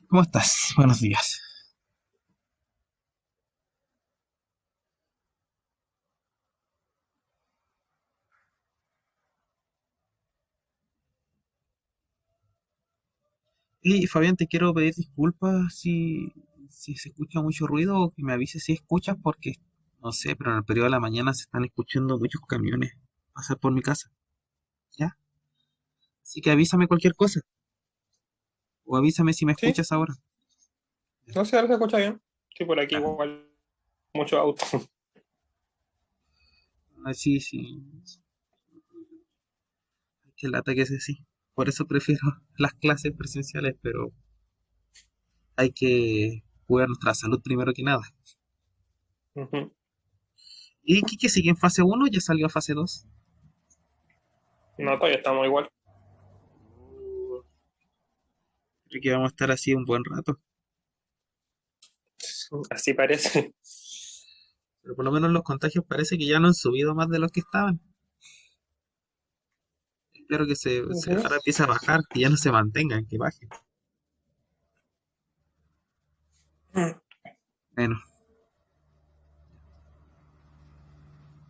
¿Cómo estás? Buenos días. Y Fabián, te quiero pedir disculpas si se escucha mucho ruido o que me avises si escuchas porque no sé, pero en el periodo de la mañana se están escuchando muchos camiones pasar por mi casa, ¿ya? Así que avísame cualquier cosa o avísame si me Sí, escuchas ahora. ¿Ya? no sé, ahora se escucha bien. Sí, por aquí Ya. igual mucho auto. Ah, sí, sí. Que lata que es así. Por eso prefiero las clases presenciales, pero hay que cuidar nuestra salud primero que nada. Ujú. ¿Y qué sigue en fase uno? ¿Ya salió a fase 2? No, todavía estamos igual. Creo que vamos a estar así un buen rato. Así parece. Pero por lo menos los contagios parece que ya no han subido más de los que estaban. Espero que Ujú. ahora empiece a bajar, que ya no se mantengan, que bajen. Bueno,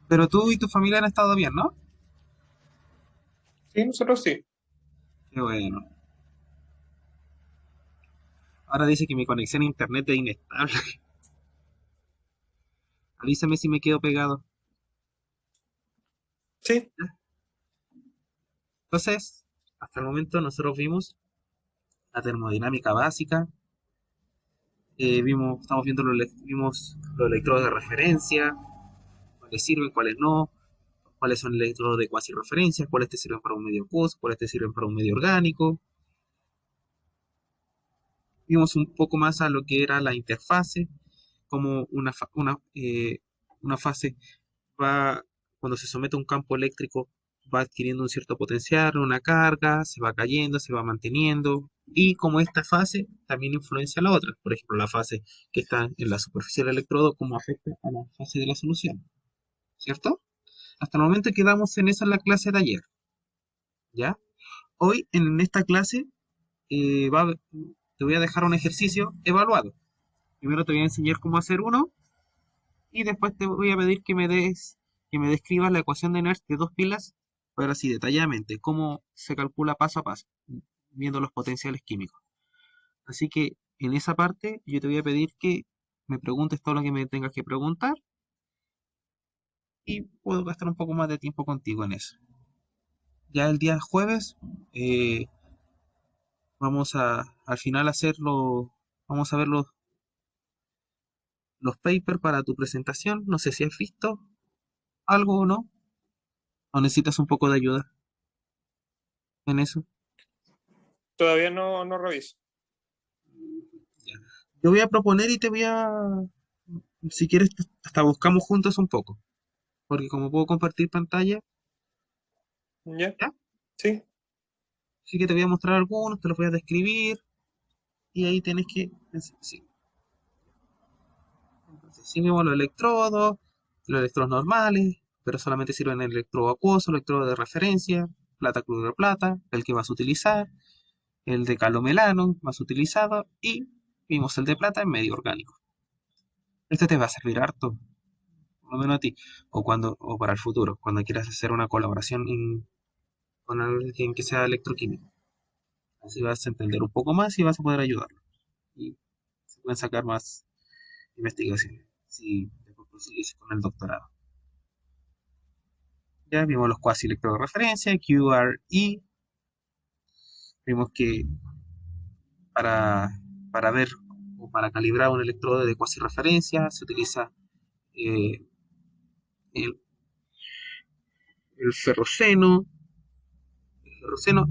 pero tú y tu familia han estado bien, ¿no? Sí, nosotros sí. Qué bueno. Ahora dice que mi conexión a internet es inestable. Avísame si me quedo pegado. Sí. ¿Ya? Entonces, hasta el momento nosotros vimos la termodinámica básica, estamos viendo vimos los electrodos de referencia, cuáles sirven, cuáles no, cuáles son electrodos de cuasi referencia, cuáles te sirven para un medio aquoso, cuáles te sirven para un medio orgánico. Vimos un poco más a lo que era la interfase, como una fase va, cuando se somete a un campo eléctrico, va adquiriendo un cierto potencial, una carga, se va cayendo, se va manteniendo, y como esta fase también influencia a la otra, por ejemplo, la fase que está en la superficie del electrodo, cómo afecta a la fase de la solución, ¿cierto? Hasta el momento quedamos en esa en la clase de ayer, ¿ya? Hoy en esta clase te voy a dejar un ejercicio evaluado. Primero te voy a enseñar cómo hacer uno y después te voy a pedir que me describas la ecuación de Nernst de dos pilas, pero así detalladamente, cómo se calcula paso a paso, viendo los potenciales químicos. Así que en esa parte yo te voy a pedir que me preguntes todo lo que me tengas que preguntar y puedo gastar un poco más de tiempo contigo en eso. Ya el día jueves eh, al final vamos a ver los papers para tu presentación. No sé si has visto algo o no, o necesitas un poco de ayuda en eso. Todavía no reviso. Ya. Yo voy a proponer y si quieres, hasta buscamos juntos un poco, porque como puedo compartir pantalla, ¿Ya? ¿ya? Sí. Así que te voy a mostrar algunos, te los voy a describir y ahí tienes que... Sí. Entonces, sí vemos los electrodos normales, pero solamente sirven el electrodo acuoso, el electrodo de referencia, plata cloruro de plata, el que vas a utilizar, el de calomelano más utilizado y vimos el de plata en medio orgánico. Este te va a servir harto, por lo menos a ti, o para el futuro, cuando quieras hacer una colaboración con alguien que sea electroquímico. Así vas a entender un poco más y vas a poder ayudarlo. Y se pueden sacar más investigaciones si después prosigues con el doctorado. Ya vimos los cuasi electrodos de referencia, QRE, vimos que para, para ver o para calibrar un electrodo de cuasi referencia se utiliza eh, el, el ferroceno,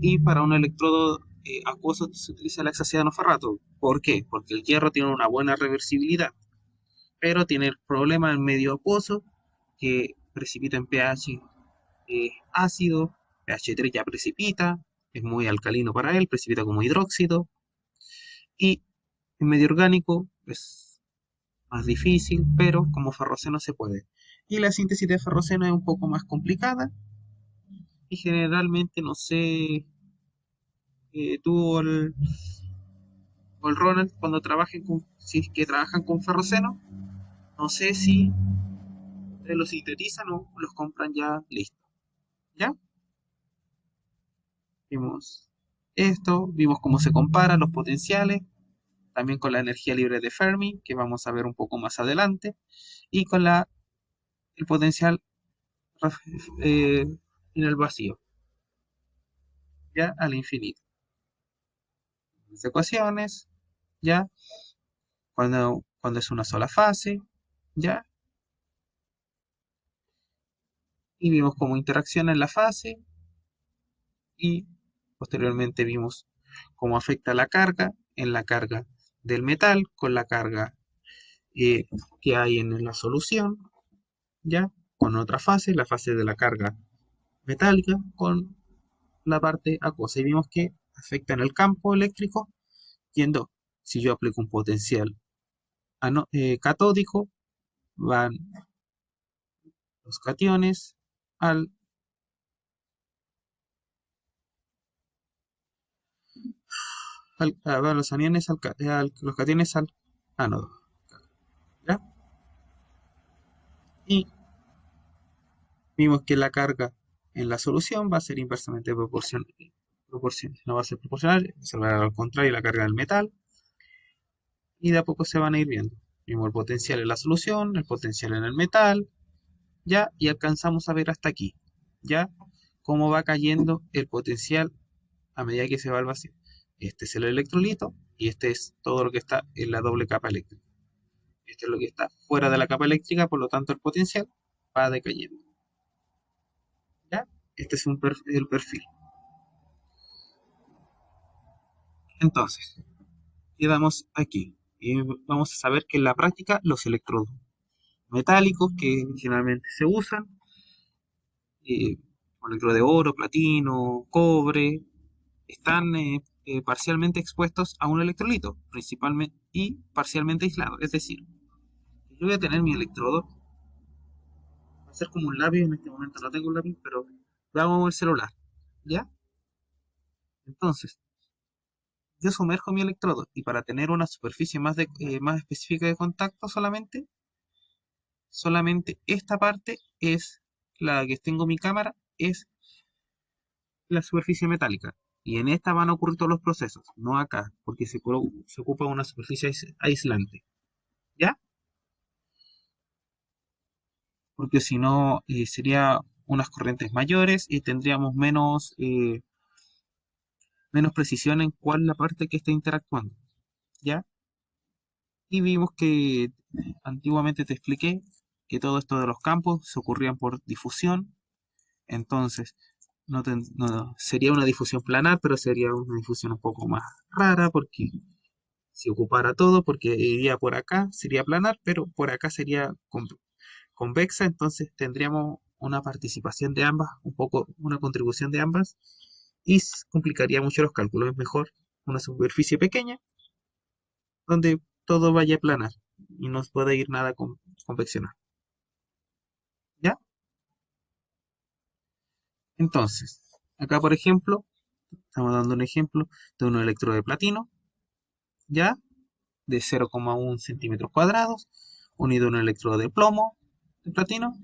y para un electrodo acuoso se utiliza el hexacianoferrato. ¿Por qué? Porque el hierro tiene una buena reversibilidad, pero tiene el problema en medio acuoso que precipita en pH ácido, pH 3 ya precipita, es muy alcalino para él, precipita como hidróxido, y en medio orgánico es más difícil, pero como ferroceno se puede. Y la síntesis de ferroceno es un poco más complicada y generalmente no sé, tú o el Ronald cuando trabajen con, si es que trabajan con ferroceno, no sé si ustedes los sintetizan o los compran ya listos. ¿Ya? Vimos esto, vimos cómo se comparan los potenciales, también con la energía libre de Fermi, que vamos a ver un poco más adelante, y con el potencial eh, en el vacío, ya al infinito. Las ecuaciones, ya, cuando es una sola fase, ya, y vimos cómo interacciona en la fase, y posteriormente vimos cómo afecta la carga en la carga del metal con la carga eh, que hay en la solución, ya, con otra fase, la fase de la carga metálica con la parte acuosa. Y vimos que afecta en el campo eléctrico, yendo, si yo aplico un potencial catódico, van los cationes al, van los aniones los cationes al ánodo, ¿ya? Y vimos que la carga en la solución va a ser inversamente proporcional, no va a ser proporcional, se va a dar al contrario la carga del metal, y de a poco se van a ir viendo. Vimos el potencial en la solución, el potencial en el metal, ya, y alcanzamos a ver hasta aquí, ya, cómo va cayendo el potencial a medida que se va al vacío. Este es el electrolito y este es todo lo que está en la doble capa eléctrica. Esto es lo que está fuera de la capa eléctrica, por lo tanto el potencial va decayendo. ¿Ya? Este es el perfil. Entonces, quedamos aquí. Y vamos a saber que en la práctica los electrodos metálicos que generalmente se usan, eh, electrodo de oro, platino, cobre, están parcialmente expuestos a un electrolito, principalmente y parcialmente aislados. Es decir, yo voy a tener mi electrodo, va a ser como un lápiz, en este momento no tengo un lápiz, pero vamos el celular, ¿ya? Entonces, yo sumerjo mi electrodo y para tener una superficie más específica de contacto solamente esta parte es la que tengo mi cámara, es la superficie metálica. Y en esta van a ocurrir todos los procesos, no acá, porque se ocupa una superficie aislante. ¿Ya? Porque si no sería unas corrientes mayores y tendríamos menos precisión en cuál es la parte que está interactuando, ¿ya? Y vimos que antiguamente te expliqué que todo esto de los campos se ocurrían por difusión, entonces no sería una difusión planar, pero sería una difusión un poco más rara porque si ocupara todo, porque iría por acá, sería planar, pero por acá sería convexa, entonces tendríamos una participación de ambas, un poco una contribución de ambas, y complicaría mucho los cálculos. Es mejor una superficie pequeña donde todo vaya a planar y no puede ir nada conveccional. ¿Ya? Entonces, acá por ejemplo, estamos dando un ejemplo de un electrodo de platino, ¿ya? De 0,1 centímetros cuadrados, unido a un electrodo de plomo de platino,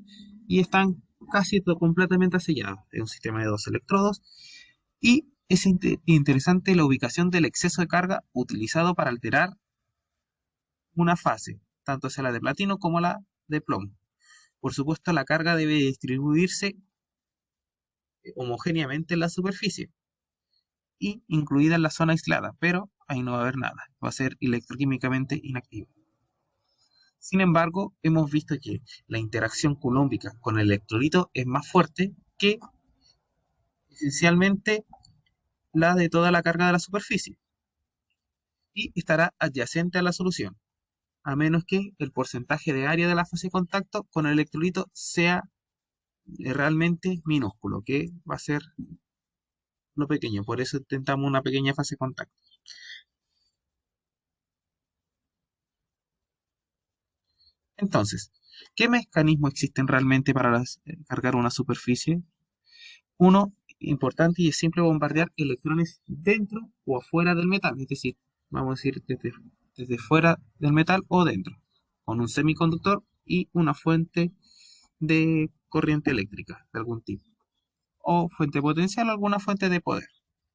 y están casi completamente sellados. Es un sistema de dos electrodos. Y es interesante la ubicación del exceso de carga utilizado para alterar una fase, tanto sea la de platino como la de plomo. Por supuesto, la carga debe distribuirse homogéneamente en la superficie y incluida en la zona aislada, pero ahí no va a haber nada, va a ser electroquímicamente inactivo. Sin embargo, hemos visto que la interacción culómbica con el electrolito es más fuerte que esencialmente la de toda la carga de la superficie y estará adyacente a la solución, a menos que el porcentaje de área de la fase de contacto con el electrolito sea realmente minúsculo, que va a ser lo pequeño, por eso intentamos una pequeña fase de contacto. Entonces, ¿qué mecanismos existen realmente para cargar una superficie? Uno importante y es simple bombardear electrones dentro o afuera del metal, es decir, vamos a decir desde fuera del metal o dentro, con un semiconductor y una fuente de corriente eléctrica de algún tipo, o fuente potencial o alguna fuente de poder,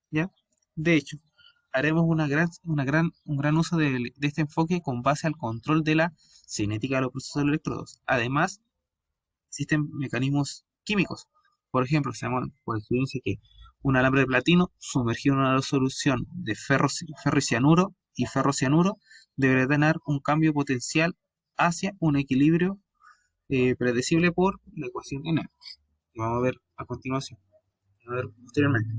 ¿ya? De hecho, haremos un gran uso de este enfoque con base al control de la cinética de los procesos de electrodos. Además, existen mecanismos químicos. Por ejemplo, sabemos por experiencia que un alambre de platino sumergido en una solución de ferro y cianuro deberá tener un cambio potencial hacia un equilibrio predecible por la ecuación N, que vamos a ver a continuación, a ver posteriormente.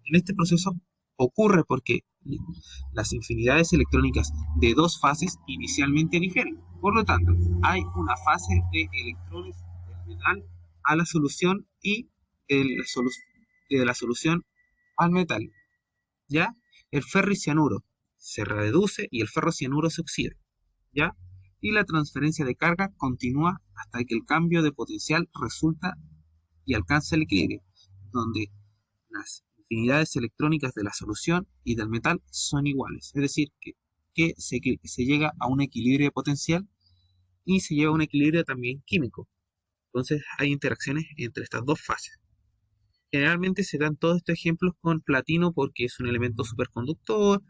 En este proceso ocurre porque las infinidades electrónicas de dos fases inicialmente difieren. Por lo tanto, hay una fase de electrones del metal a la solución y de la solución al metal. ¿Ya? El ferricianuro se reduce y el ferrocianuro se oxida. ¿Ya? Y la transferencia de carga continúa hasta que el cambio de potencial resulta y alcanza el equilibrio, donde las infinidades electrónicas de la solución y del metal son iguales. Es decir, que se llega a un equilibrio potencial y se llega a un equilibrio también químico. Entonces hay interacciones entre estas dos fases. Generalmente se dan todos estos ejemplos con platino porque es un elemento superconductor,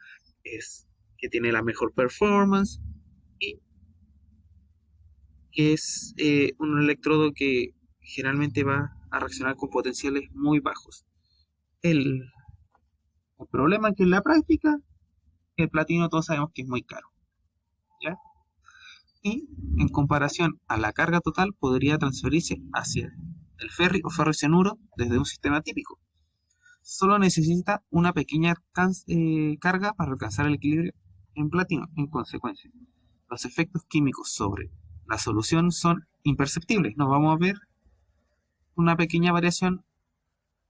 es que tiene la mejor performance y que es un electrodo que generalmente va a reaccionar con potenciales muy bajos. El, el problema es que en la práctica el platino todos sabemos que es muy caro, ¿ya? Y en comparación a la carga total podría transferirse hacia el ferri o ferrocianuro desde un sistema típico. Solo necesita una pequeña carga para alcanzar el equilibrio en platino. En consecuencia, los efectos químicos sobre la solución son imperceptibles. No vamos a ver una pequeña variación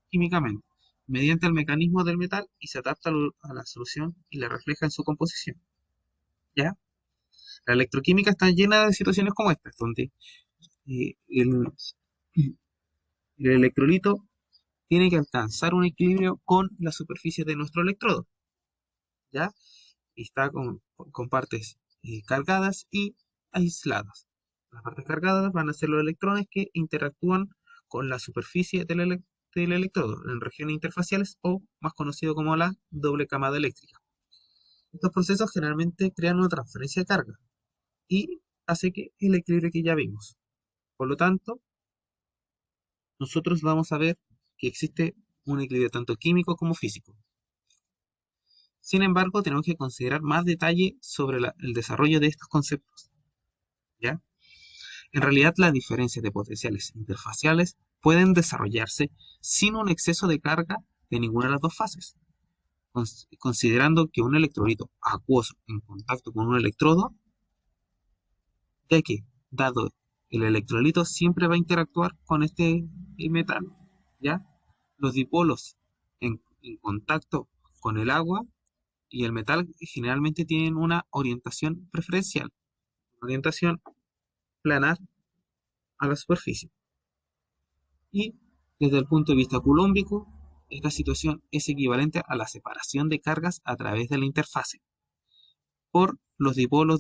químicamente mediante el mecanismo del metal y se adapta a la solución y la refleja en su composición. ¿Ya? La electroquímica está llena de situaciones como estas, donde eh, el, el electrolito tiene que alcanzar un equilibrio con la superficie de nuestro electrodo, ¿ya? Y está con partes cargadas y aisladas. Las partes cargadas van a ser los electrones que interactúan con la superficie del electrodo en regiones interfaciales o más conocido como la doble camada eléctrica. Estos procesos generalmente crean una transferencia de carga y hace que el equilibrio que ya vimos. Por lo tanto, nosotros vamos a ver que existe un equilibrio tanto químico como físico. Sin embargo, tenemos que considerar más detalle sobre el desarrollo de estos conceptos, ¿ya? En realidad, las diferencias de potenciales interfaciales pueden desarrollarse sin un exceso de carga de ninguna de las dos fases, considerando que un electrolito acuoso en contacto con un electrodo, ya que, dado el electrolito siempre va a interactuar con este metal, ¿ya? Los dipolos en contacto con el agua y el metal generalmente tienen una orientación preferencial, una orientación planar a la superficie. Y desde el punto de vista coulombico, esta situación es equivalente a la separación de cargas a través de la interfase por los dipolos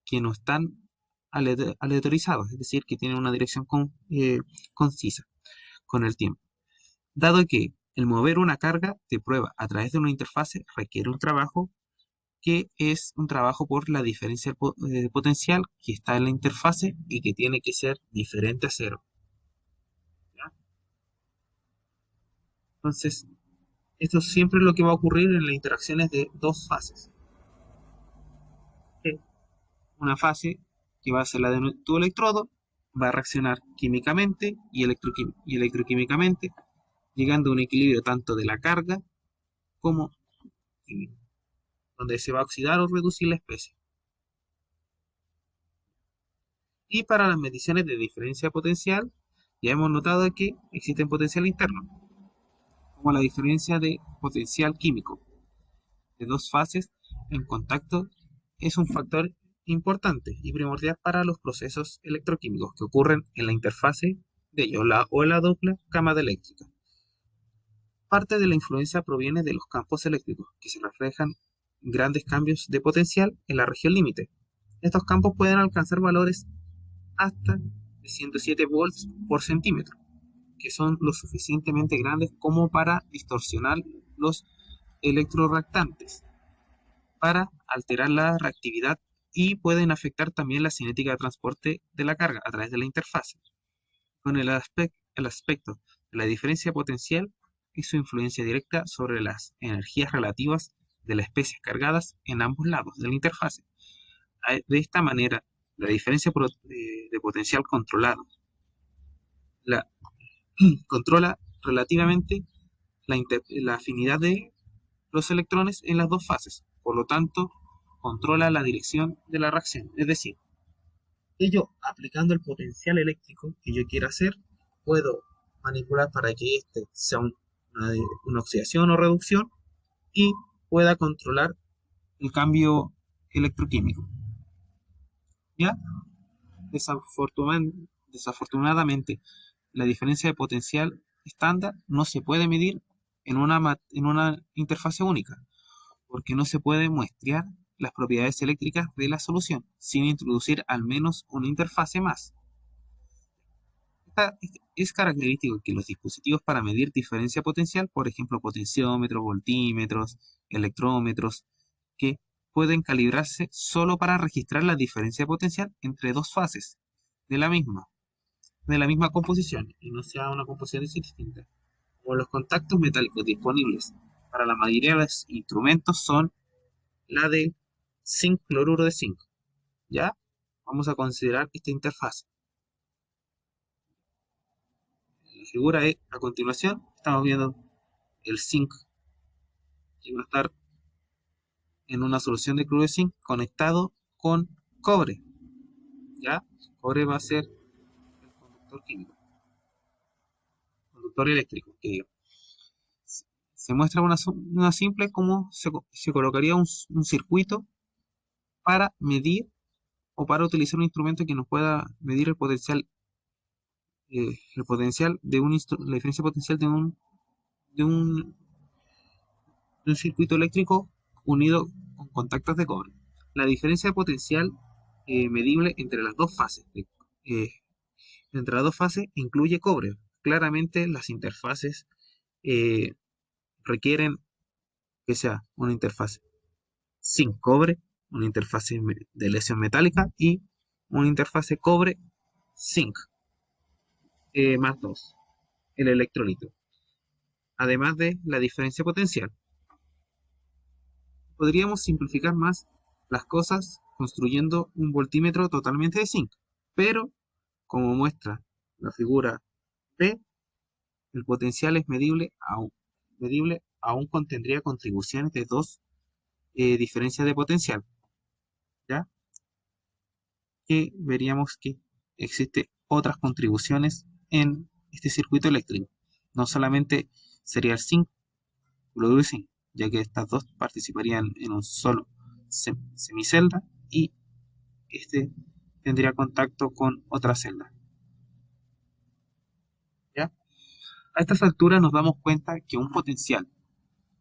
que no están aleatorizados, es decir, que tienen una dirección concisa con el tiempo. Dado que el mover una carga de prueba a través de una interfase requiere un trabajo que es un trabajo por la diferencia de potencial que está en la interfase y que tiene que ser diferente a cero, ¿ya? Entonces, esto siempre es lo que va a ocurrir en las interacciones de dos fases. Una fase que va a ser la de tu electrodo, va a reaccionar químicamente y electroquímicamente, llegando a un equilibrio tanto de la carga como químico, donde se va a oxidar o reducir la especie. Y para las mediciones de diferencia potencial, ya hemos notado que existe potencial interno, como la diferencia de potencial químico de dos fases en contacto es un factor importante y primordial para los procesos electroquímicos que ocurren en la interfase de ellos o en la doble cámara eléctrica. Parte de la influencia proviene de los campos eléctricos que se reflejan grandes cambios de potencial en la región límite. Estos campos pueden alcanzar valores hasta de 107 volts por centímetro, que son lo suficientemente grandes como para distorsionar los electrorreactantes, para alterar la reactividad y pueden afectar también la cinética de transporte de la carga a través de la interfase, con el aspecto de la diferencia potencial y su influencia directa sobre las energías relativas de las especies cargadas en ambos lados de la interfase. De esta manera, la diferencia de potencial controlado la, controla relativamente la afinidad de los electrones en las dos fases. Por lo tanto, controla la dirección de la reacción. Es decir, que yo aplicando el potencial eléctrico que yo quiera hacer, puedo manipular para que este sea una oxidación o reducción y pueda controlar el cambio electroquímico. ¿Ya? Desafortunadamente, la diferencia de potencial estándar no se puede medir en una interfase única, porque no se puede muestrear las propiedades eléctricas de la solución sin introducir al menos una interfase más. Es característico que los dispositivos para medir diferencia potencial, por ejemplo potenciómetros, voltímetros, electrómetros, que pueden calibrarse solo para registrar la diferencia potencial entre dos fases de la misma, composición, y no sea una composición distinta. Como los contactos metálicos disponibles para la mayoría de los instrumentos son la de zinc, cloruro de zinc. ¿Ya? Vamos a considerar esta interfaz. La figura es, a continuación, estamos viendo el zinc, que va a estar en una solución de cloruro de zinc conectado con cobre. ¿Ya? Cobre va a ser el conductor químico, conductor eléctrico, que digo. Se muestra una simple como se colocaría un circuito para medir o para utilizar un instrumento que nos pueda medir el potencial de la diferencia potencial de un, de un circuito eléctrico unido con contactos de cobre. La diferencia de potencial medible entre las dos fases incluye cobre. Claramente las interfaces eh, requieren que sea una interfaz sin cobre, una interfase de lesión metálica y una interfase cobre-zinc más 2, el electrolito, además de la diferencia potencial. Podríamos simplificar más las cosas construyendo un voltímetro totalmente de zinc, pero como muestra la figura B, el potencial es medible aún contendría contribuciones de dos diferencias de potencial, ¿ya? Que veríamos que existen otras contribuciones en este circuito eléctrico. No solamente sería el zinc, cloruro y zinc, ya que estas dos participarían en un solo semicelda y este tendría contacto con otra celda. ¿Ya? A estas alturas nos damos cuenta que un potencial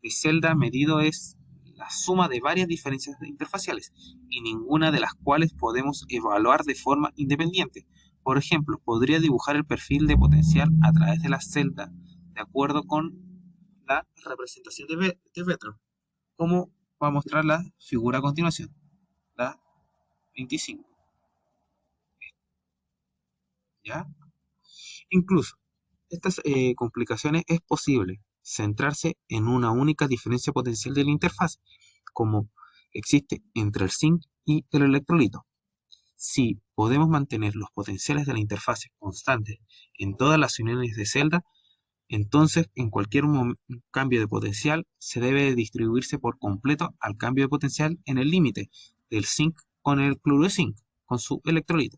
de celda medido es la suma de varias diferencias interfaciales y ninguna de las cuales podemos evaluar de forma independiente. Por ejemplo, podría dibujar el perfil de potencial a través de la celda de acuerdo con la representación de Vetro, como va a mostrar la figura a continuación, la 25. ¿Ya? Incluso, estas complicaciones es posible centrarse en una única diferencia potencial de la interfaz, como existe entre el zinc y el electrolito. Si podemos mantener los potenciales de la interfaz constantes en todas las uniones de celda, entonces en cualquier cambio de potencial se debe distribuirse por completo al cambio de potencial en el límite del zinc con el cloruro de zinc, con su electrolito,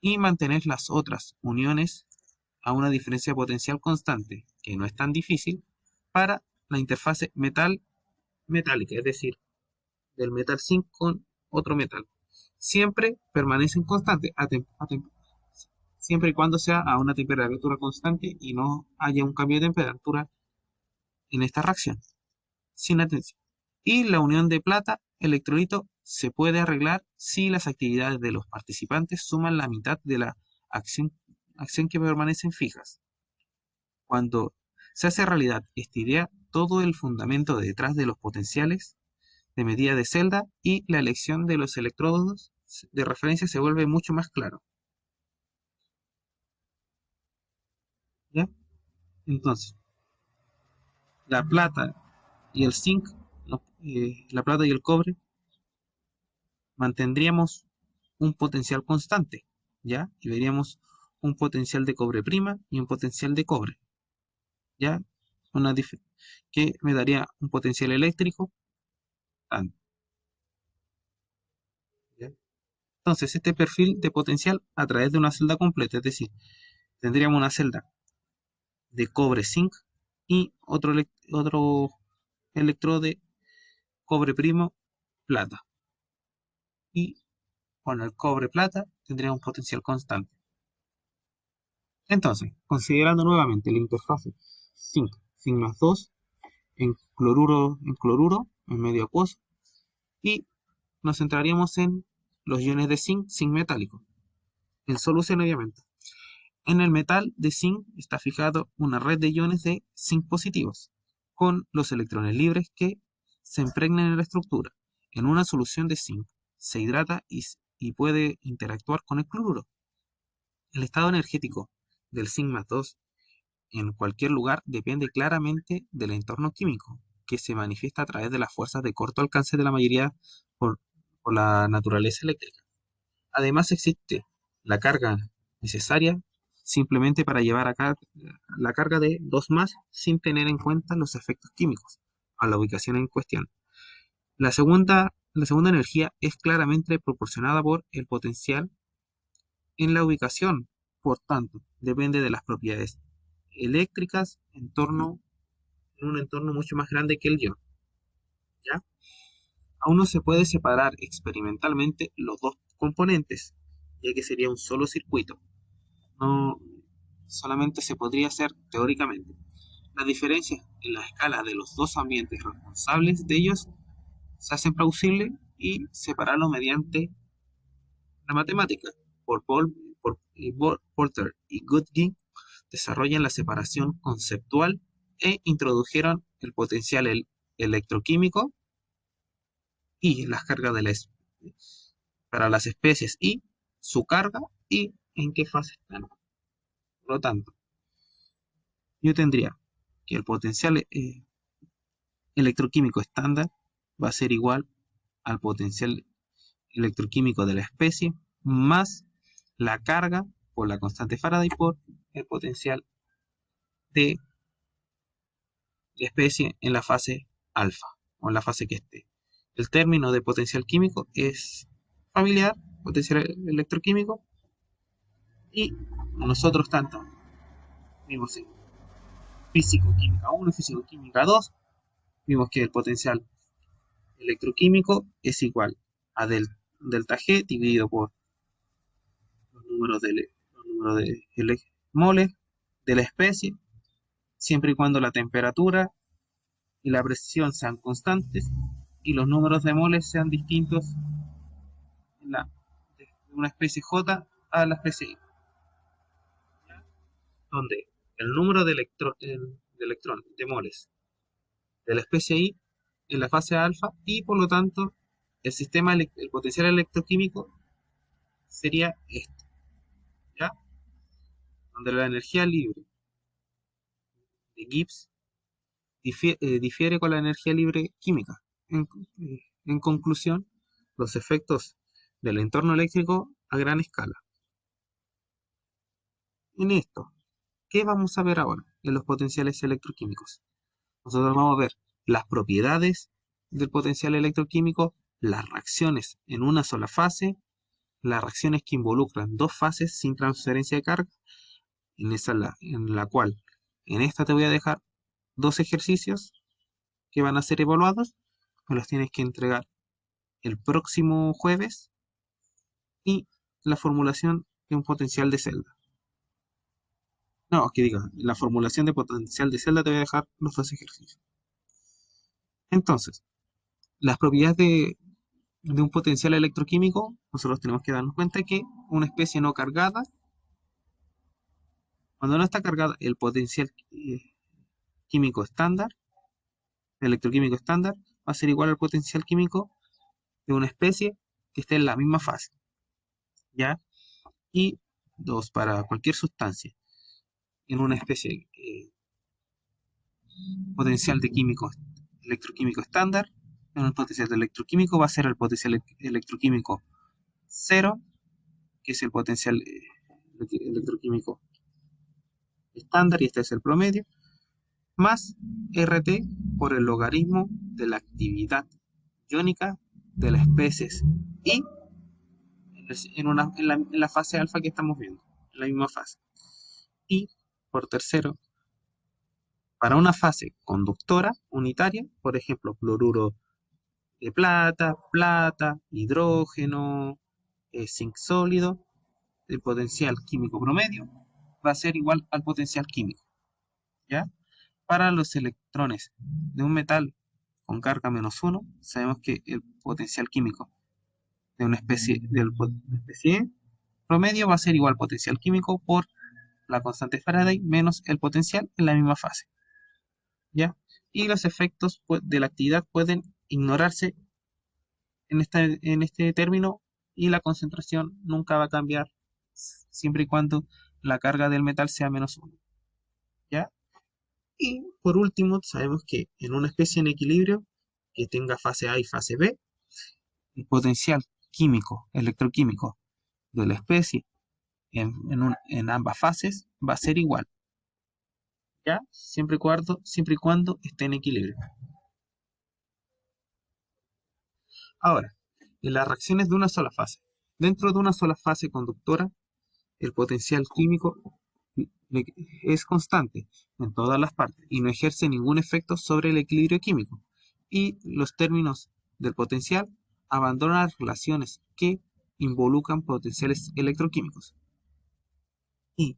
y mantener las otras uniones a una diferencia potencial constante, que no es tan difícil, para la interfase metal-metálica, es decir, del metal zinc con otro metal. Siempre permanecen constantes, siempre y cuando sea a una temperatura constante y no haya un cambio de temperatura en esta reacción. Sin atención. Y la unión de plata-electrolito se puede arreglar si las actividades de los participantes suman la mitad de la acción que permanecen fijas. Cuando se hace realidad esta idea, todo el fundamento detrás de los potenciales de medida de celda y la elección de los electrodos de referencia se vuelve mucho más claro. ¿Ya? Entonces, la plata y el zinc, la plata y el cobre, mantendríamos un potencial constante, ¿ya? Y veríamos un potencial de cobre prima y un potencial de cobre, ¿ya? Que me daría un potencial eléctrico tanto, ¿ya? Entonces, este perfil de potencial a través de una celda completa, es decir, tendríamos una celda de cobre zinc y otro electrodo de cobre primo plata. Y con el cobre plata tendríamos un potencial constante. Entonces, considerando nuevamente la interfase zinc, zinc más 2 en medio acuoso, y nos centraríamos en los iones de zinc, zinc metálico, en solución obviamente. En el metal de zinc está fijado una red de iones de zinc positivos, con los electrones libres que se impregnan en la estructura. En una solución de zinc se hidrata y puede interactuar con el cloruro. El estado energético del zinc más 2 en cualquier lugar depende claramente del entorno químico, que se manifiesta a través de las fuerzas de corto alcance de la mayoría por, por la naturaleza eléctrica. Además existe la carga necesaria simplemente para llevar a la carga de 2 más sin tener en cuenta los efectos químicos a la ubicación en cuestión. La segunda energía es claramente proporcionada por el potencial en la ubicación, por tanto, depende de las propiedades eléctricas en un entorno mucho más grande que el ion, ¿ya? Aún no se puede separar experimentalmente los dos componentes, ya que sería un solo circuito. No solamente se podría hacer teóricamente. Las diferencias en la escala de los dos ambientes responsables de ellos se hacen plausibles y separarlo mediante la matemática. Porter y Goodwin desarrollan la separación conceptual e introdujeron el potencial electroquímico y las cargas para las especies y su carga y en qué fase están. Por lo tanto, yo tendría que el potencial electroquímico estándar va a ser igual al potencial electroquímico de la especie más la carga por la constante Faraday por el potencial de la especie en la fase alfa o en la fase que esté. El término de potencial químico es familiar, potencial electroquímico, y nosotros tanto vimos en físico-química 1 y físico-química 2, vimos que el potencial electroquímico es igual a delta G dividido por los números de moles de la especie, siempre y cuando la temperatura y la presión sean constantes y los números de moles sean distintos de una especie J a la especie Y, donde el número de electrón de moles de la especie Y en la fase alfa y por lo tanto el potencial electroquímico sería este, ¿ya? Donde la energía libre de Gibbs difiere con la energía libre química. En conclusión, los efectos del entorno eléctrico a gran escala. En esto, ¿qué vamos a ver ahora en los potenciales electroquímicos? Nosotros vamos a ver las propiedades del potencial electroquímico, las reacciones en una sola fase, las reacciones que involucran dos fases sin transferencia de carga, en la cual en esta te voy a dejar dos ejercicios que van a ser evaluados, me los tienes que entregar el próximo jueves, y la formulación de un potencial de celda. No, que diga, la formulación de potencial de celda te voy a dejar los dos ejercicios. Entonces, las propiedades de un potencial electroquímico, nosotros tenemos que darnos cuenta que una especie no cargada, cuando no está cargada, el potencial químico estándar, electroquímico estándar, va a ser igual al potencial químico de una especie que esté en la misma fase, ¿ya? Y dos, para cualquier sustancia en una especie potencial de químico electroquímico estándar, en un potencial de electroquímico va a ser el potencial electroquímico cero, que es el potencial electroquímico estándar, y este es el promedio, más RT por el logaritmo de la actividad iónica de las especies y en la fase alfa que estamos viendo, en la misma fase. Y por tercero, para una fase conductora unitaria, por ejemplo, cloruro de plata, hidrógeno, zinc sólido, el potencial químico promedio va a ser igual al potencial químico, ¿ya? Para los electrones de un metal con carga -1, sabemos que el potencial químico de una especie, promedio va a ser igual al potencial químico por la constante Faraday menos el potencial en la misma fase, ¿ya? Y los efectos de la actividad pueden ignorarse en este término, y la concentración nunca va a cambiar siempre y cuando la carga del metal sea -1, ¿ya? Y por último, sabemos que en una especie en equilibrio que tenga fase A y fase B, el potencial químico, electroquímico de la especie en ambas fases va a ser igual, ¿ya? Siempre y cuando esté en equilibrio. Ahora, en las reacciones de una sola fase. Dentro de una sola fase conductora, el potencial químico es constante en todas las partes y no ejerce ningún efecto sobre el equilibrio químico. Y los términos del potencial abandonan las relaciones que involucran potenciales electroquímicos y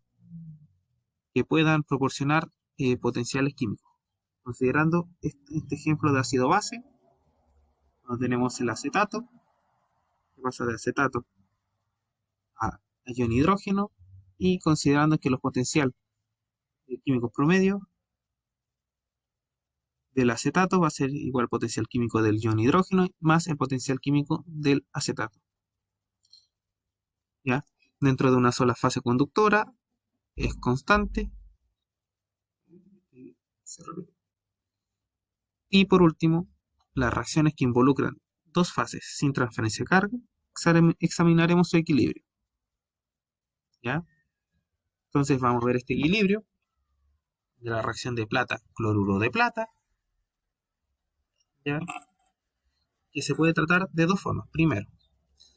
que puedan proporcionar potenciales químicos. Considerando este ejemplo de ácido base, donde tenemos el acetato, que pasa de acetato a ion hidrógeno, y considerando que los potenciales químicos promedio del acetato va a ser igual al potencial químico del ion hidrógeno más el potencial químico del acetato, ¿ya? Dentro de una sola fase conductora es constante. Y por último, las reacciones que involucran dos fases sin transferencia de carga, examinaremos su equilibrio, ¿ya? Entonces vamos a ver este equilibrio de la reacción de plata-cloruro de plata, ¿ya? Que se puede tratar de dos formas. Primero,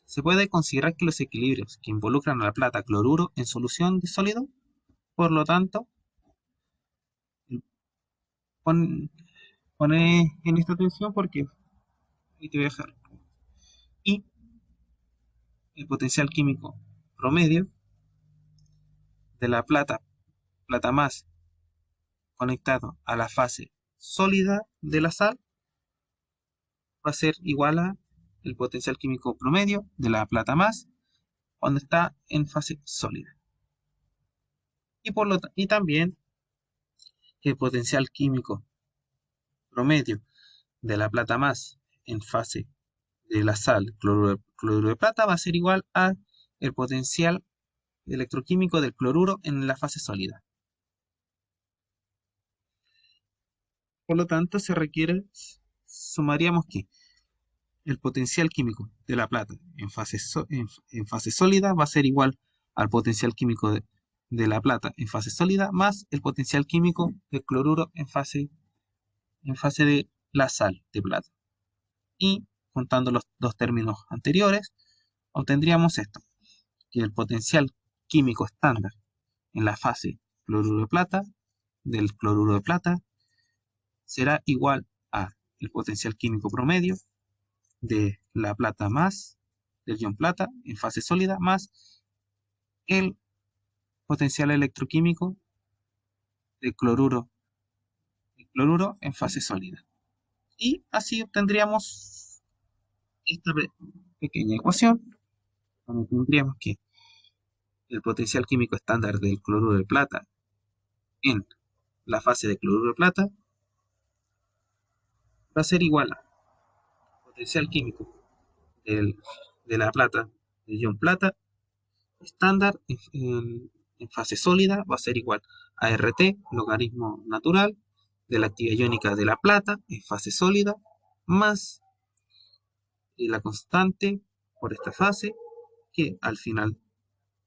se puede considerar que los equilibrios que involucran a la plata-cloruro en solución de sólido, por lo tanto, pone en esta atención porque ahí te voy a dejar. Y el potencial químico promedio de la plata más conectado a la fase sólida de la sal, va a ser igual a el potencial químico promedio de la plata más cuando está en fase sólida. Y también el potencial químico promedio de la plata más en fase de la sal cloruro de plata va a ser igual a el potencial electroquímico del cloruro en la fase sólida. Por lo tanto, sumaríamos que el potencial químico de la plata en fase sólida va a ser igual al potencial químico de la plata en fase sólida más el potencial químico del cloruro en fase de la sal de plata. Y juntando los dos términos anteriores, obtendríamos esto, que el potencial químico estándar en la fase cloruro de plata del cloruro de plata será igual a el potencial químico promedio de la plata más del ion plata en fase sólida más el potencial electroquímico de cloruro en fase sólida. Y así obtendríamos esta pequeña ecuación, donde tendríamos que el potencial químico estándar del cloruro de plata en la fase de cloruro de plata va a ser igual a potencial químico del- de la plata, del ion plata, estándar en fase sólida va a ser igual a RT, logaritmo natural, de la actividad iónica de la plata en fase sólida, más la constante por esta fase, que al final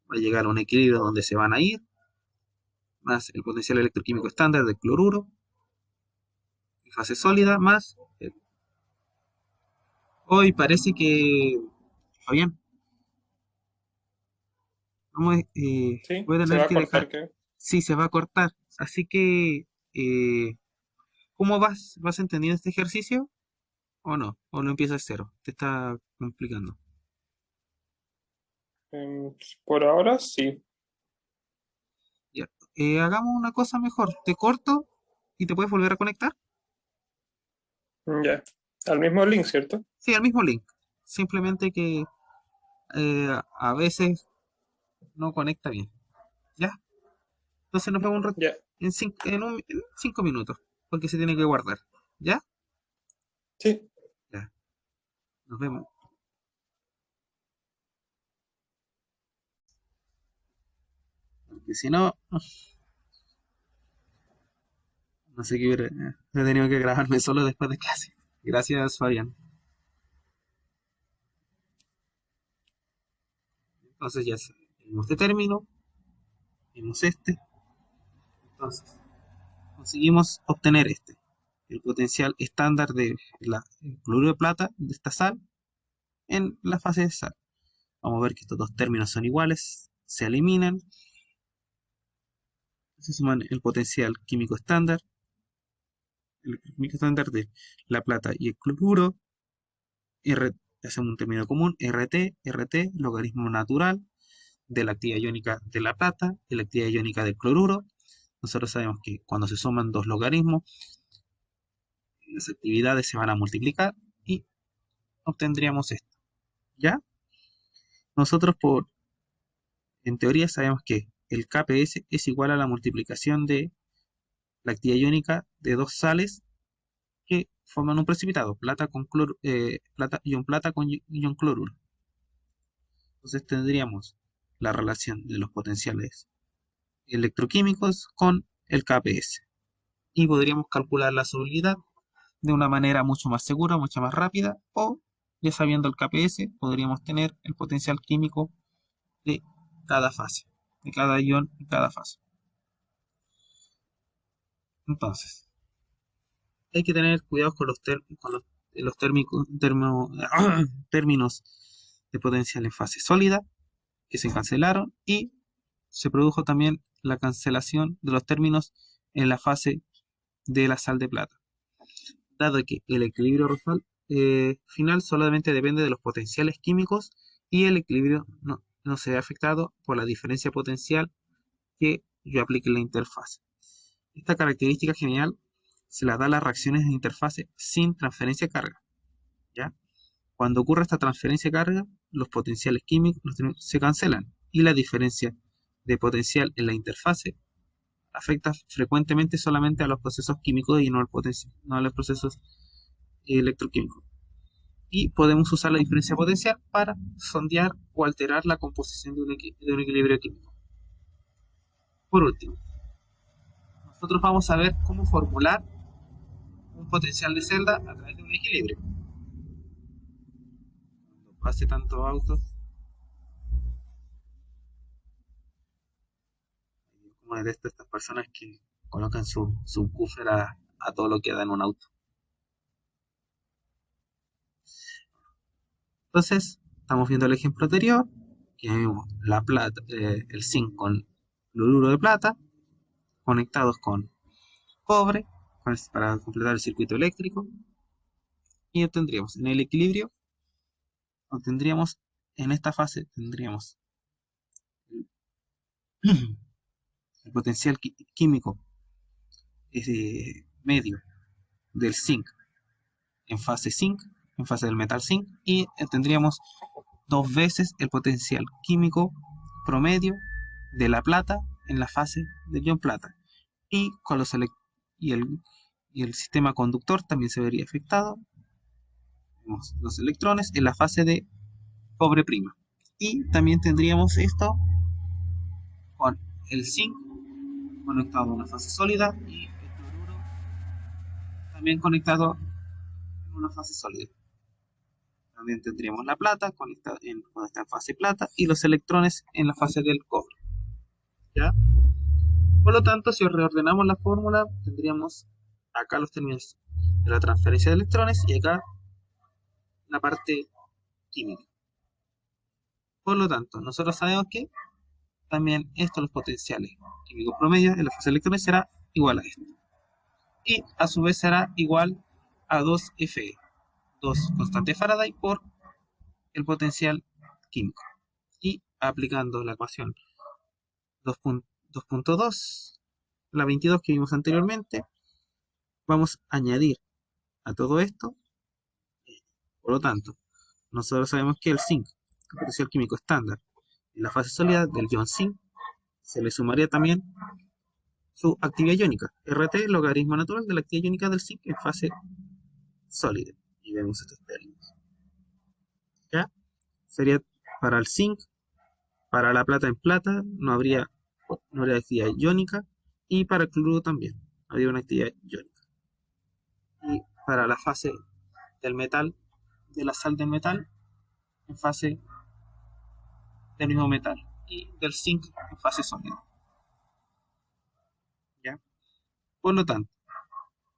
va a llegar a un equilibrio donde se van a ir, más el potencial electroquímico estándar del cloruro en fase sólida, más hoy parece que, Fabián, Sí, voy a se tener va a que dejar, cortar, creo. sí, se va a cortar, así que, ¿cómo vas? ¿Vas entendiendo este ejercicio o no? ¿O lo empiezas de cero? Te está complicando. Por ahora sí. Ya. Hagamos una cosa mejor, te corto y te puedes volver a conectar. Ya. Al mismo link, ¿cierto? Sí, al mismo link, simplemente que a veces no conecta bien, ¿ya? Entonces nos vemos Ya. en 5 minutos, porque se tiene que guardar, ¿ya? Sí. Ya, nos vemos. Porque si no, no sé qué hubiera, he tenido que grabarme solo después de clase. Gracias, Fabián. Entonces ya tenemos este término, tenemos este, entonces conseguimos obtener este, el potencial estándar de el cloruro de plata de esta sal en la fase de sal. Vamos a ver que estos dos términos son iguales, se eliminan, se suman el potencial químico estándar, el químico estándar de la plata y el cloruro, R, hacemos un término común, RT, logaritmo natural de la actividad iónica de la plata y la actividad iónica del cloruro. Nosotros sabemos que cuando se suman dos logaritmos, las actividades se van a multiplicar y obtendríamos esto. ¿Ya? Nosotros en teoría sabemos que el KPS es igual a la multiplicación de la actividad iónica de dos sales que forman un precipitado, ion plata con ion cloruro. Entonces tendríamos la relación de los potenciales electroquímicos con el KPS. Y podríamos calcular la solubilidad de una manera mucho más segura, mucho más rápida, o ya sabiendo el KPS, podríamos tener el potencial químico de cada fase, de cada ion en cada fase. Entonces, hay que tener cuidado con los términos de potencial en fase sólida que se cancelaron y se produjo también la cancelación de los términos en la fase de la sal de plata, dado que el equilibrio final solamente depende de los potenciales químicos y el equilibrio no se ve afectado por la diferencia potencial que yo aplique en la interfase. Esta característica general se la da a las reacciones de interfase sin transferencia de carga, ¿ya? Cuando ocurre esta transferencia de carga, los potenciales químicos se cancelan y la diferencia de potencial en la interfase afecta frecuentemente solamente a los procesos químicos y no a los procesos electroquímicos. Y podemos usar la diferencia potencial para sondear o alterar la composición de un equilibrio químico. Por último, nosotros vamos a ver cómo formular un potencial de celda a través de un equilibrio. Cuando pase tanto auto, como detesto estas personas que colocan su subwoofer a todo lo que da en un auto. Entonces, estamos viendo el ejemplo anterior, que vimos la plata, el zinc con cloruro de plata, conectados con cobre, para completar el circuito eléctrico, y obtendríamos en el equilibrio, obtendríamos en esta fase, tendríamos el potencial químico medio del zinc en fase zinc en fase del metal zinc, y tendríamos 2 veces el potencial químico promedio de la plata en la fase del ion plata. Y, con y el sistema conductor también se vería afectado. Tenemos los electrones en la fase de cobre prima. Y también tendríamos esto con el zinc conectado a una fase sólida y el cloruro también conectado en una fase sólida. También tendríamos la plata conectada cuando está en fase plata y los electrones en la fase del cobre. ¿Ya? Por lo tanto, si reordenamos la fórmula, tendríamos acá los términos de la transferencia de electrones y acá la parte química. Por lo tanto, nosotros sabemos que también estos, los potenciales químicos promedios en la fase de electrones, será igual a esto. Y a su vez será igual a 2Fe, 2 constante de Faraday por el potencial químico. Y aplicando la ecuación 2.2, la 22 que vimos anteriormente, vamos a añadir a todo esto. Por lo tanto, nosotros sabemos que el zinc, el potencial químico estándar, en la fase sólida del ion zinc, se le sumaría también su actividad iónica, RT, logaritmo natural de la actividad iónica del zinc en fase sólida. Y vemos estos términos. ¿Ya? Sería para el zinc, para la plata en plata, no habría actividad iónica, y para el cloruro también habría una actividad iónica. Y para la fase del metal, de la sal del metal, en fase del mismo metal, y del zinc en fase sólida. ¿Ya? Por lo tanto,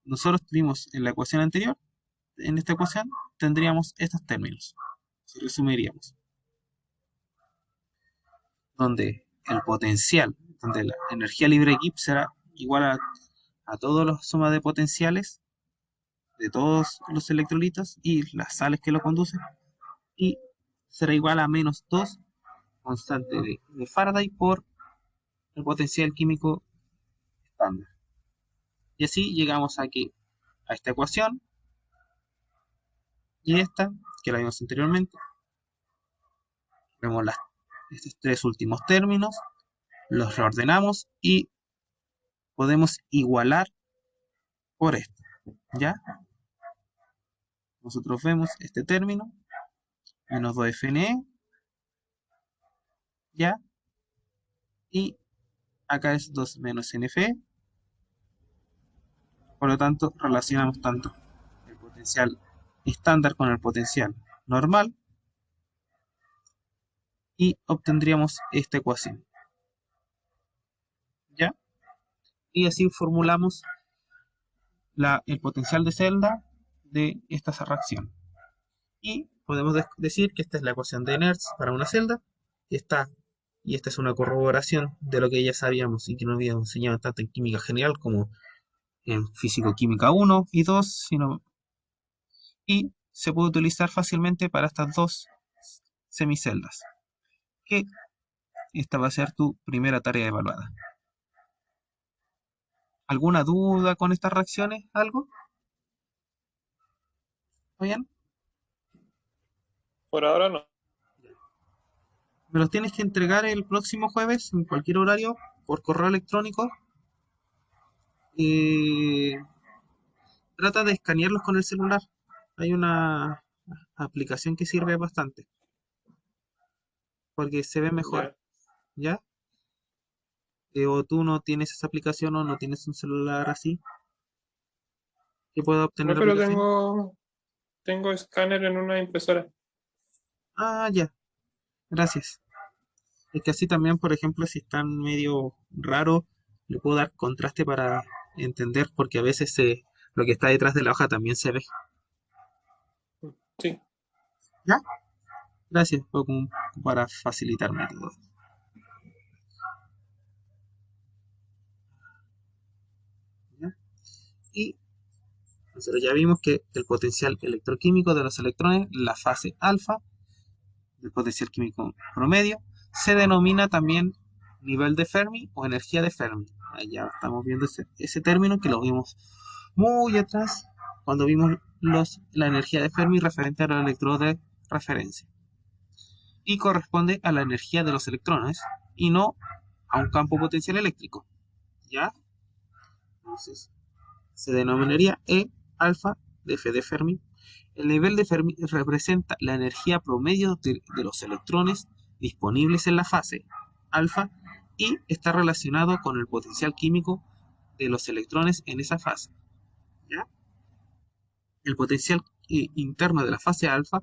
nosotros tuvimos en la ecuación anterior, en esta ecuación tendríamos estos términos. Si resumiríamos, donde el potencial, donde la energía libre de Gibbs será igual a todas las sumas de potenciales de todos los electrolitos y las sales que lo conducen, y será igual a menos 2 constante de Faraday por el potencial químico estándar. Y así llegamos a esta ecuación y esta, que la vimos anteriormente. Vemos estos 3 últimos términos, los reordenamos y podemos igualar por esto. ¿Ya? Nosotros vemos este término, menos 2FNE, ¿ya? Y acá es 2 menos NFE. Por lo tanto, relacionamos tanto el potencial estándar con el potencial normal y obtendríamos esta ecuación. ¿Ya? Y así formulamos el potencial de celda de esta reacción. Y podemos decir que esta es la ecuación de Nernst para una celda, y esta es una corroboración de lo que ya sabíamos y que nos habíamos enseñado tanto en química general como en físico-química 1 y 2, y se puede utilizar fácilmente para estas dos semiceldas, que esta va a ser tu primera tarea evaluada. ¿Alguna duda con estas reacciones? ¿Algo? ¿Está bien? Por ahora no. Me los tienes que entregar el próximo jueves, en cualquier horario, por correo electrónico. Trata de escanearlos con el celular. Hay una aplicación que sirve bastante, porque se ve mejor. ¿Ya? O tú no tienes esa aplicación o no tienes un celular así que pueda obtener No, la pero aplicación. tengo escáner en una impresora. Ah, ya. Gracias. Es que así también, por ejemplo, si están medio raro, le puedo dar contraste para entender, porque a veces lo que está detrás de la hoja también se ve. Sí. ¿Ya? Gracias, para facilitarme todo. ¿Ya? Y nosotros ya vimos que el potencial electroquímico de los electrones, la fase alfa del potencial químico promedio, se denomina también nivel de Fermi o energía de Fermi. Ahí ya estamos viendo ese término que lo vimos muy atrás, cuando vimos la energía de Fermi referente a los electrodos de referencia. Y corresponde a la energía de los electrones y no a un campo potencial eléctrico. ¿Ya? Entonces, se denominaría E alfa de F de Fermi. El nivel de Fermi representa la energía promedio de los electrones disponibles en la fase alfa y está relacionado con el potencial químico de los electrones en esa fase. ¿Ya? El potencial interno de la fase alfa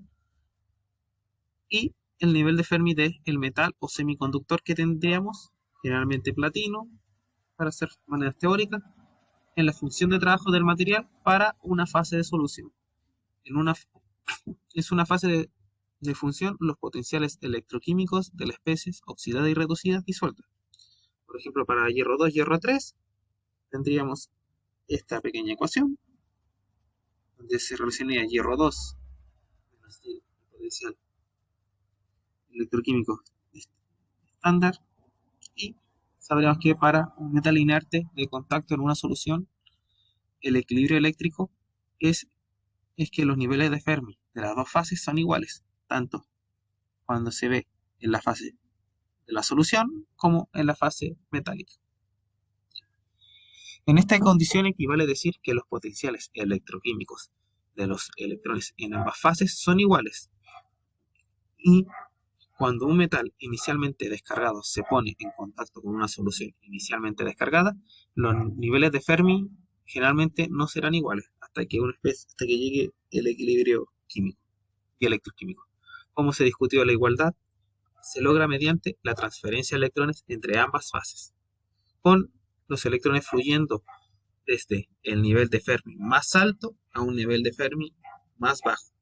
y el nivel de Fermi del metal o semiconductor que tendríamos, generalmente platino, para hacer maneras teóricas, en la función de trabajo del material para una fase de solución. Es una fase de función los potenciales electroquímicos de las especies oxidadas y reducidas disueltas. Por ejemplo, para hierro 2, hierro 3, tendríamos esta pequeña ecuación, donde se relacionaría hierro 2 menos el potencial electroquímico estándar, y sabremos que para un metal inerte de contacto en una solución, el equilibrio eléctrico es que los niveles de Fermi de las dos fases son iguales, tanto cuando se ve en la fase de la solución como en la fase metálica. En esta condición equivale decir que los potenciales electroquímicos de los electrones en ambas fases son iguales. Y cuando un metal inicialmente descargado se pone en contacto con una solución inicialmente descargada, los niveles de Fermi generalmente no serán iguales hasta que llegue el equilibrio químico y electroquímico. Como se discutió la igualdad, se logra mediante la transferencia de electrones entre ambas fases, con los electrones fluyendo desde el nivel de Fermi más alto a un nivel de Fermi más bajo,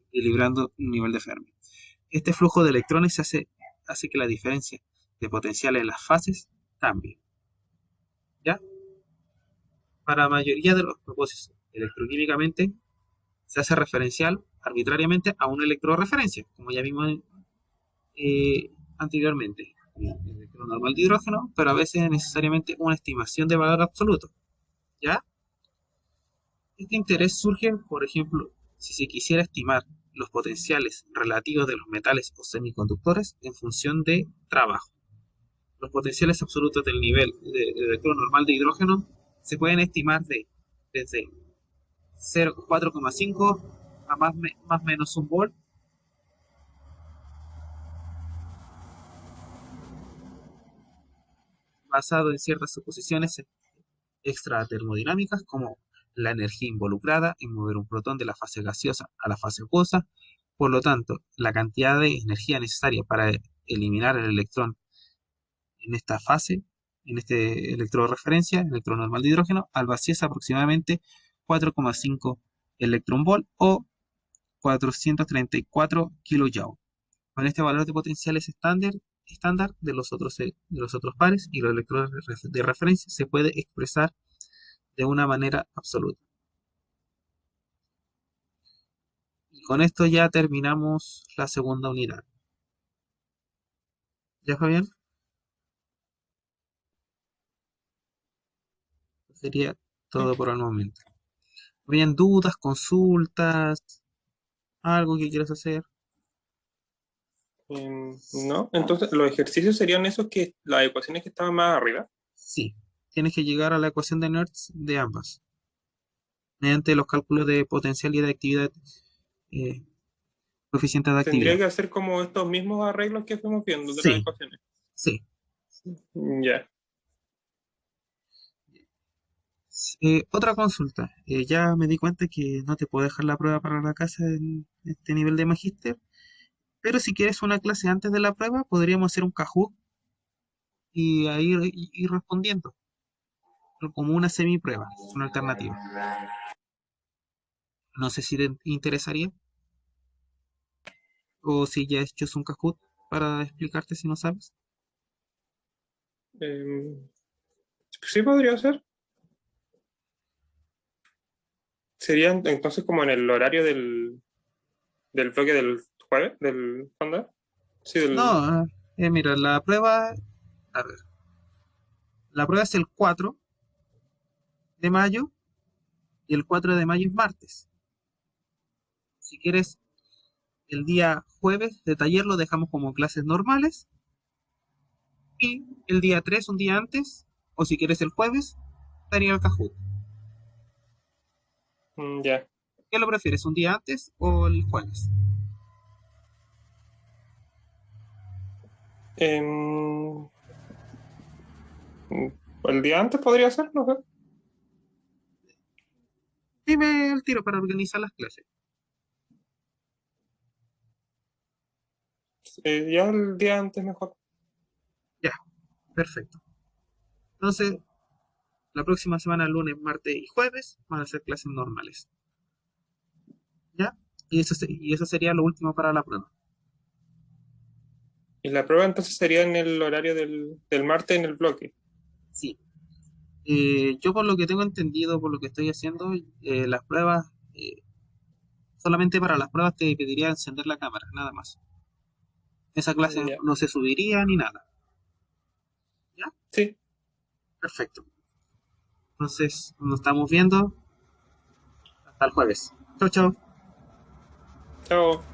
equilibrando un nivel de Fermi. Este flujo de electrones hace que la diferencia de potencial en las fases cambie. ¿Ya? Para la mayoría de los propósitos electroquímicamente se hace referencial arbitrariamente a una electrorreferencia, como ya vimos anteriormente, el electrón normal de hidrógeno, pero a veces es necesariamente una estimación de valor absoluto. ¿Ya? Este interés surge, por ejemplo, si se quisiera estimar los potenciales relativos de los metales o semiconductores en función de trabajo. Los potenciales absolutos del nivel del electrón normal de hidrógeno se pueden estimar desde 4,5 a más o menos 1 volt, basado en ciertas suposiciones extratermodinámicas como la energía involucrada en mover un protón de la fase gaseosa a la fase acuosa. Por lo tanto, la cantidad de energía necesaria para eliminar el electrón en esta fase, en este electrodo de referencia, electrón normal de hidrógeno, al vacío es aproximadamente 4,5 electronvolt o 434 kJ. Con este valor de potenciales estándar de los otros pares y los electrodos de referencia se puede expresar de una manera absoluta. Y con esto ya terminamos la segunda unidad. ¿Ya, Fabián? Sería todo por el momento. ¿Habrían dudas, consultas, algo que quieras hacer? No, entonces los ejercicios serían esos que las ecuaciones que estaban más arriba. Sí, tienes que llegar a la ecuación de Nernst de ambas, mediante los cálculos de potencial y de actividad, coeficiente de Tendría actividad. que hacer como estos mismos arreglos que fuimos viendo de las Sí, ecuaciones. sí. Ya. Otra consulta. Ya me di cuenta que no te puedo dejar la prueba para la casa en este nivel de magíster, pero si quieres una clase antes de la prueba, podríamos hacer un Kahoot y ahí ir respondiendo, como una semiprueba, una alternativa. No sé si te interesaría, o si ya has hecho un Kahoot para explicarte si no sabes. Sí podría ser. Sería entonces como en el horario del bloque del jueves, del ¿cuándo? Sí, del. No, mira, a ver, la prueba es el 4 de mayo y el 4 de mayo es martes. Si quieres, el día jueves de taller lo dejamos como clases normales y el día 3 un día antes, o si quieres el jueves, estaría el Kahoot. Ya. ¿Qué lo prefieres, un día antes o el jueves? Em, el día antes podría ser, no sé. Dime el tiro para organizar las clases. Ya el día antes mejor. Ya, perfecto. Entonces, la próxima semana, lunes, martes y jueves, van a ser clases normales. ¿Ya? Y eso sería lo último para la prueba. Y la prueba entonces sería en el horario del martes en el bloque. Sí. Yo por lo que tengo entendido, por lo que estoy haciendo, las pruebas, solamente para las pruebas te pediría encender la cámara, nada más. Esa clase Ya. no se subiría ni nada. ¿Ya? Sí. Perfecto. Entonces, nos estamos viendo hasta el jueves. Chau, chau. Chao.